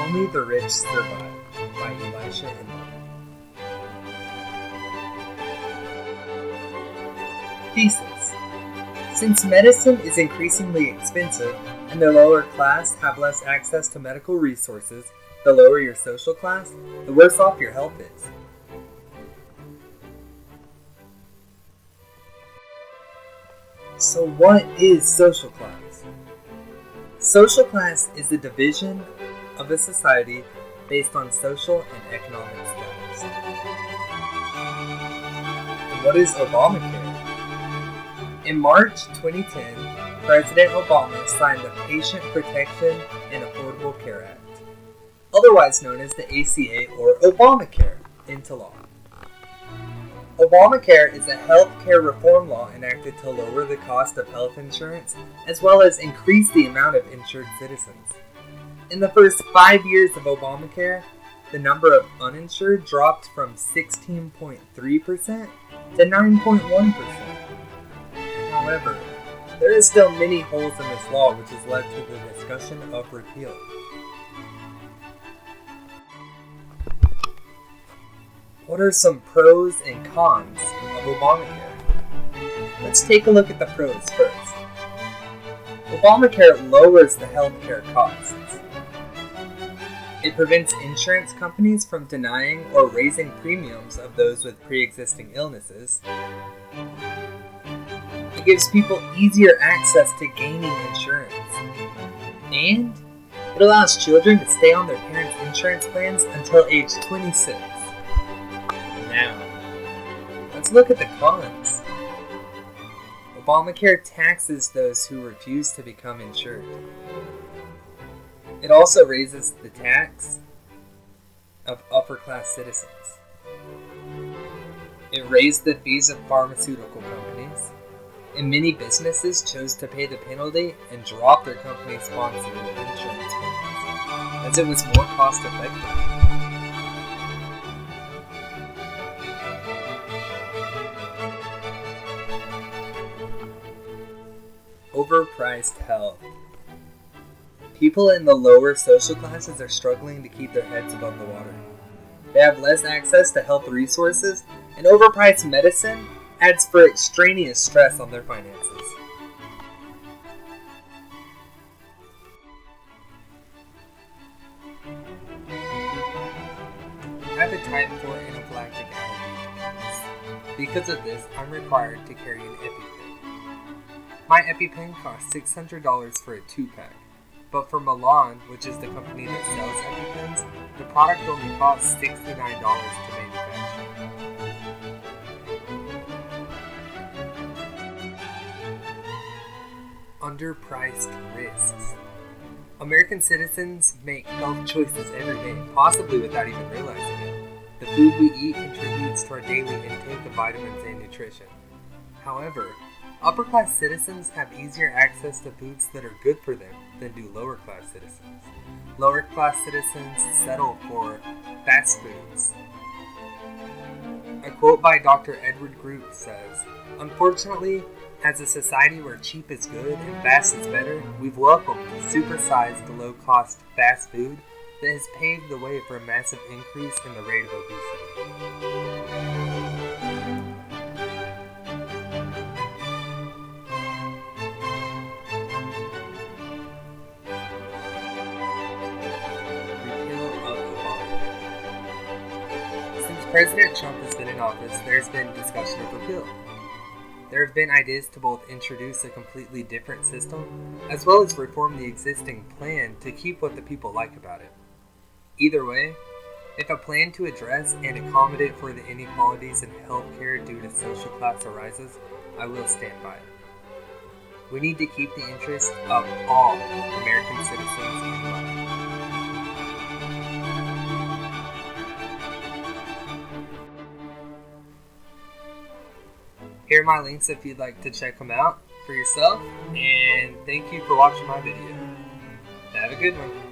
Only the Rich Survive by Elisha and Leonard. Thesis. Since medicine is increasingly expensive and the lower class have less access to medical resources, the lower your social class, the worse off your health is. So what is social class? Social class is the division of a society based on social and economic status. And what is Obamacare? In March 2010, President Obama signed the Patient Protection and Affordable Care Act, otherwise known as the ACA or Obamacare, into law. Obamacare is a health care reform law enacted to lower the cost of health insurance as well as increase the amount of insured citizens. In the first 5 years of Obamacare, the number of uninsured dropped from 16.3% to 9.1%. However, there are still many holes in this law, which has led to the discussion of repeal. What are some pros and cons of Obamacare? Let's take a look at the pros first. Obamacare lowers the healthcare costs. It prevents insurance companies from denying or raising premiums of those with pre-existing illnesses. It gives people easier access to gaining insurance. And it allows children to stay on their parents' insurance plans until age 26. Now, let's look at the cons. Obamacare taxes those who refuse to become insured. It also raises the tax of upper-class citizens. It raised the fees of pharmaceutical companies, and many businesses chose to pay the penalty and drop their company-sponsored insurance plans, as it was more cost-effective. Overpriced health. People in the lower social classes are struggling to keep their heads above the water. They have less access to health resources, and overpriced medicine adds for extraneous stress on their finances. I have a type 4 anaphylactic allergy. Because of this, I'm required to carry an EpiPen. My EpiPen costs $600 for a 2-pack, but for Milan, which is the company that sells EpiPens, the product only costs $69 to manufacture. Underpriced risks. American citizens make health choices every day, possibly without even realizing it. The food we eat contributes to our daily intake of vitamins and nutrition. However, upper-class citizens have easier access to foods that are good for them than do lower-class citizens. Lower-class citizens settle for fast foods. A quote by Dr. Edward Group says, "Unfortunately, as a society where cheap is good and fast is better, we've welcomed supersized, low-cost fast food that has paved the way for a massive increase in the rate of obesity." President Trump has been in office, there's been discussion of repeal. There have been ideas to both introduce a completely different system, as well as reform the existing plan to keep what the people like about it. Either way, if a plan to address and accommodate for the inequalities in healthcare due to social class arises, I will stand by it. We need to keep the interests of all American citizens in mind. Here are my links if you'd like to check them out for yourself, and thank you for watching my video. Have a good one.